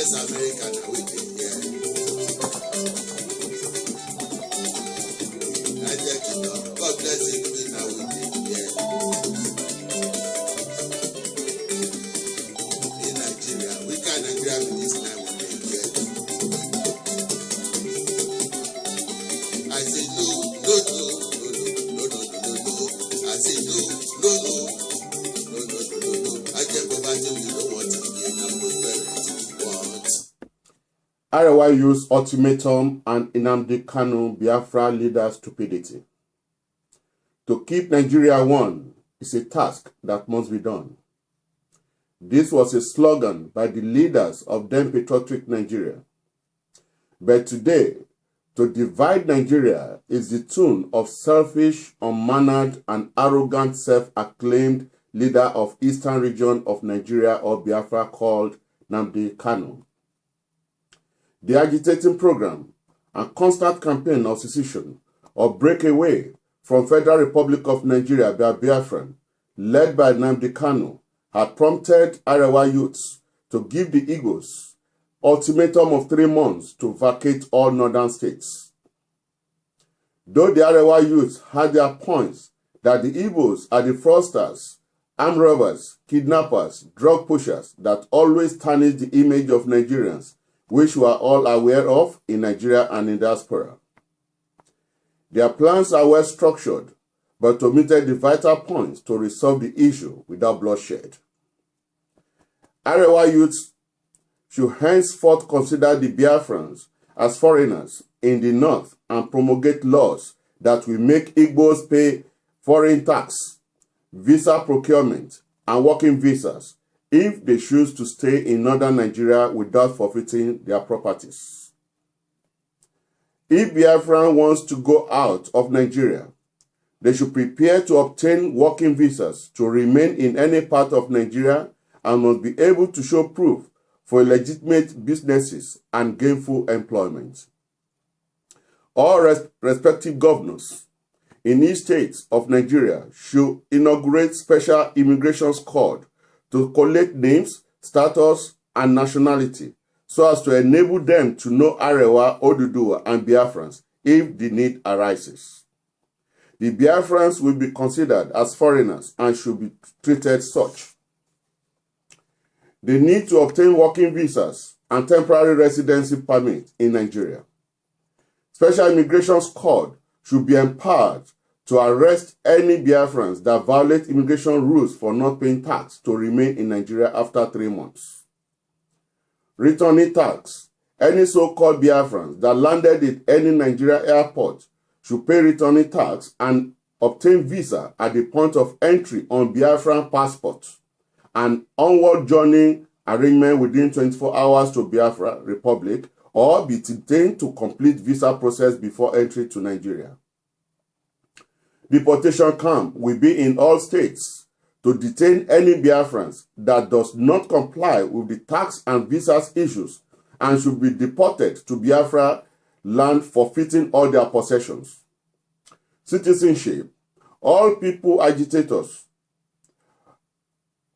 US America now we dey here. United Kingdom, God bless you, now we dey here. In Nigeria, we can Nigeria with this now we dey here. I say no. I say no. I can't go back to you know what to be and what. Arewa use ultimatum and Nnamdi Kanu Biafra leader stupidity. To keep Nigeria one is a task that must be done. This was a slogan by the leaders of then patriotic Nigeria. But today, to divide Nigeria is the tune of selfish, unmannered, and arrogant self-acclaimed leader of eastern region of Nigeria or Biafra called Nnamdi Kanu. The agitating program and constant campaign of secession or breakaway from Federal Republic of Nigeria by Biafran, led by Nnamdi Kanu, had prompted Arewa youths to give the Igbos ultimatum of 3 months to vacate all northern states. Though the Arewa youths had their points that the Igbos are the fraudsters, armed robbers, kidnappers, drug pushers that always tarnish the image of Nigerians, which we are all aware of in Nigeria and in diaspora. Their plans are well structured, but omitted the vital points to resolve the issue without bloodshed. Arewa youths should henceforth consider the Biafrans as foreigners in the north and promulgate laws that will make Igbos pay foreign tax, visa procurement, and working visas if they choose to stay in northern Nigeria without forfeiting their properties. If Biafran wants to go out of Nigeria, they should prepare to obtain working visas to remain in any part of Nigeria and must be able to show proof for legitimate businesses and gainful employment. All respective governors in each state of Nigeria should inaugurate special immigration squad to collect names, status, and nationality so as to enable them to know Arewa, Oduduwa, and Biafrans if the need arises. The Biafrans will be considered as foreigners and should be treated such. They need to obtain working visas and temporary residency permit in Nigeria. Special immigration squad should be empowered to arrest any Biafrans that violate immigration rules for not paying tax to remain in Nigeria after 3 months. Returning tax. Any so-called Biafrans that landed at any Nigeria airport should pay returning tax and obtain visa at the point of entry on Biafran passport and onward journey arrangement within 24 hours to Biafra Republic or be detained to complete visa process before entry to Nigeria. Deportation camp will be in all states to detain any Biafrans that does not comply with the tax and visas issues and should be deported to Biafra land forfeiting all their possessions. Citizenship. All people agitators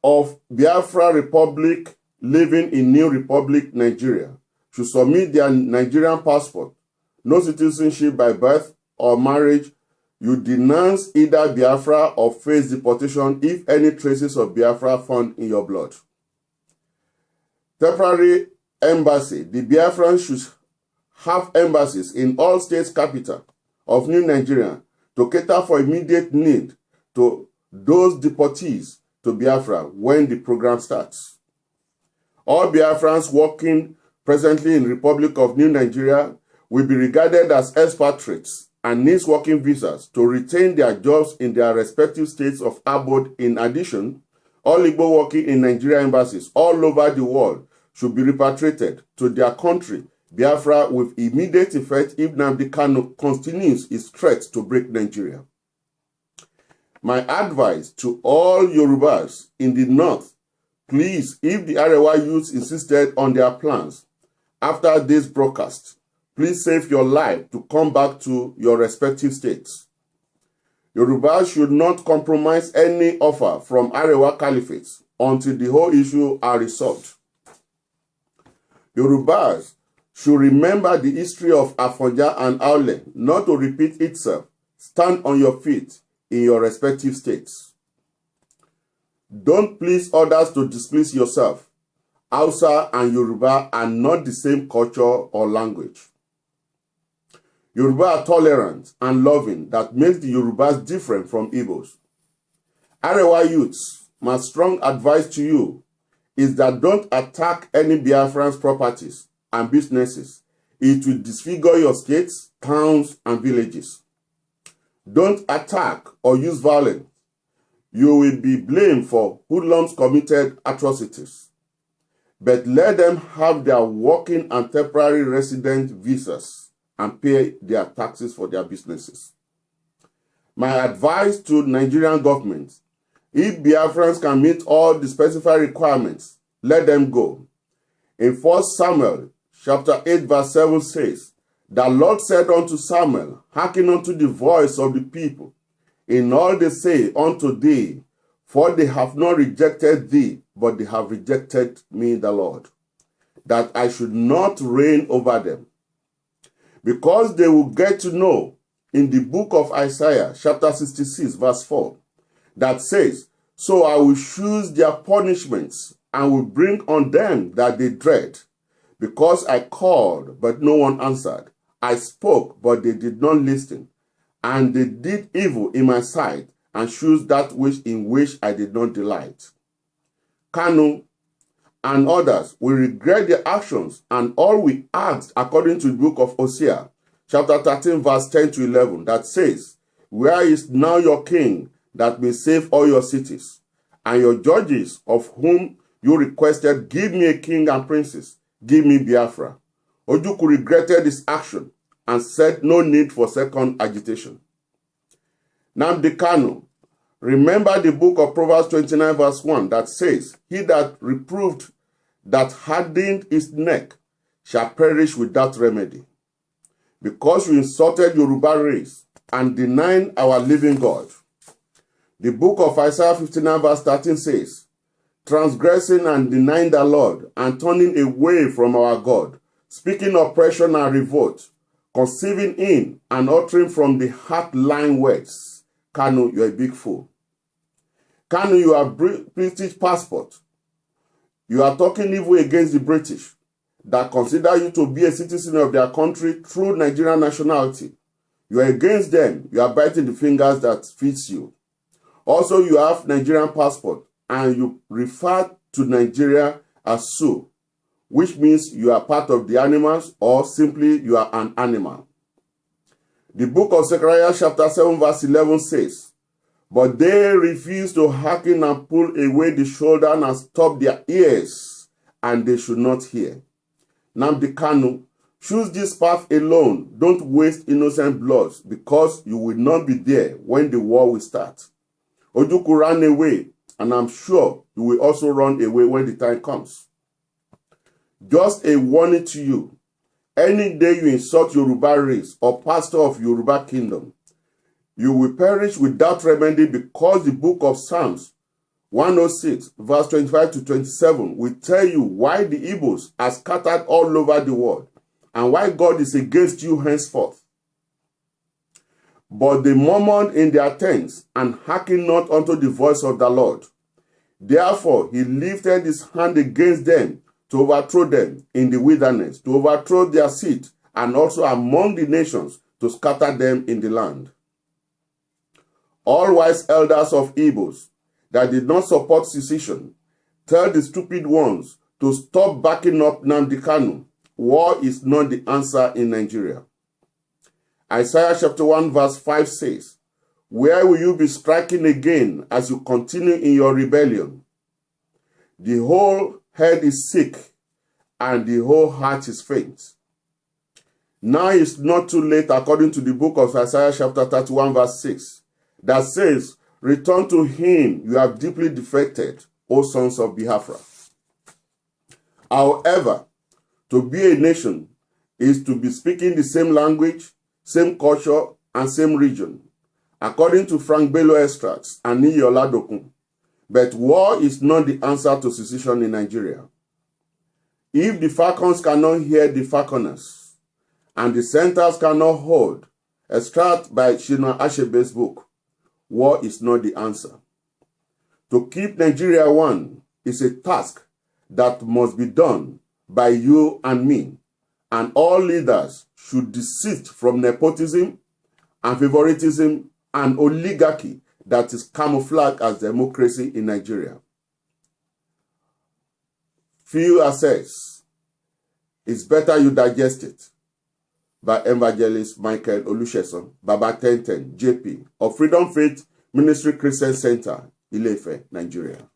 of Biafra Republic living in New Republic, Nigeria, should submit their Nigerian passport, no citizenship by birth or marriage. You denounce either Biafra or face deportation if any traces of Biafra found in your blood. Temporary embassy. The Biafrans should have embassies in all states capital of New Nigeria to cater for immediate need to those deportees to Biafra when the program starts. All Biafrans working presently in Republic of New Nigeria will be regarded as expatriates and needs working visas to retain their jobs in their respective states of abode. In addition, all Igbo working in Nigeria embassies all over the world should be repatriated to their country, Biafra, with immediate effect if Nnamdi Kanu continues his threat to break Nigeria. My advice to all Yorubas in the north, please, if the Arewa youths insisted on their plans after this broadcast, please save your life to come back to your respective states. Yorubas should not compromise any offer from Arewa Caliphates until the whole issue are resolved. Yorubas should remember the history of Afonja and Aule, not to repeat itself. Stand on your feet in your respective states. Don't please others to displease yourself. Hausa and Yoruba are not the same culture or language. Yoruba are tolerant and loving that makes the Yorubas different from Igbos. Arewa youths, my strong advice to you is that don't attack any Biafran's properties and businesses. It will disfigure your states, towns, and villages. Don't attack or use violence. You will be blamed for hoodlums committed atrocities. But let them have their working and temporary resident visas and pay their taxes for their businesses. My advice to Nigerian government: if Biafrans can meet all the specified requirements, let them go. In 1 Samuel chapter 8 verse 7 says, "The Lord said unto Samuel, hearken unto the voice of the people, in all they say unto thee, for they have not rejected thee, but they have rejected me, the Lord, that I should not reign over them." Because they will get to know in the book of Isaiah chapter 66 verse 4, that says, "So I will choose their punishments and will bring on them that they dread. Because I called, but no one answered. I spoke, but they did not listen. And they did evil in my sight, and chose that in which I did not delight." Kanu and others will regret their actions, and all we asked according to the book of Hosea, chapter 13, verse 10 to 11, that says, "Where is now your king that may save all your cities? And your judges, of whom you requested, give me a king and princes, give me Biafra." Ojukwu regretted his action and said no need for second agitation. Nnamdi Kanu, remember the book of Proverbs 29 verse 1 that says, "He that reproved, that hardened his neck, shall perish without remedy." Because you insulted Yoruba race and denied our living God. The book of Isaiah 59 verse 13 says, "Transgressing and denying the Lord, and turning away from our God, speaking oppression and revolt, conceiving in and uttering from the heart lying words." Kanu, you're a big fool. Kanu, you have British passport. You are talking evil against the British that consider you to be a citizen of their country through Nigerian nationality. You are against them. You are biting the fingers that fits you. Also, you have Nigerian passport and you refer to Nigeria as Su, which means you are part of the animals or simply you are an animal. The book of Zechariah chapter 7 verse 11 says, "But they refused to hearken and pull away the shoulder and stop their ears, and they should not hear." Nnamdi Kanu, choose this path alone. Don't waste innocent blood, because you will not be there when the war will start. Ojukwu ran away, and I'm sure you will also run away when the time comes. Just a warning to you. Any day you insult Yoruba race or pastor of Yoruba kingdom, you will perish without remedy, because the book of Psalms 106 verse 25 to 27 will tell you why the Igbos are scattered all over the world and why God is against you henceforth. But they murmured in their tents and hearkened not unto the voice of the Lord. Therefore he lifted his hand against them to overthrow them in the wilderness, to overthrow their seed, and also among the nations, to scatter them in the land. All wise elders of Igbos that did not support secession, tell the stupid ones to stop backing up Nnamdi Kanu. War is not the answer in Nigeria. Isaiah chapter 1 verse 5 says, "Where will you be striking again as you continue in your rebellion? The whole head is sick, and the whole heart is faint." Now it's not too late, according to the book of Isaiah chapter 31 verse 6, that says, "Return to him, you have deeply defected, O sons of Biafra." However, to be a nation is to be speaking the same language, same culture, and same region, according to Frank Bello extracts and Niyi Oladokun. But war is not the answer to secession in Nigeria. If the falcons cannot hear the falconers, and the centers cannot hold, extract by Chinua Achebe's book, war is not the answer. To keep Nigeria one is a task that must be done by you and me, and all leaders should desist from nepotism and favoritism and oligarchy that is camouflaged as democracy in Nigeria. Few assess. It's better you digest it. By Evangelist Michael Olusesan, Baba 1010, JP, of Freedom Faith Ministry Christian Center, Ile-Ife, Nigeria.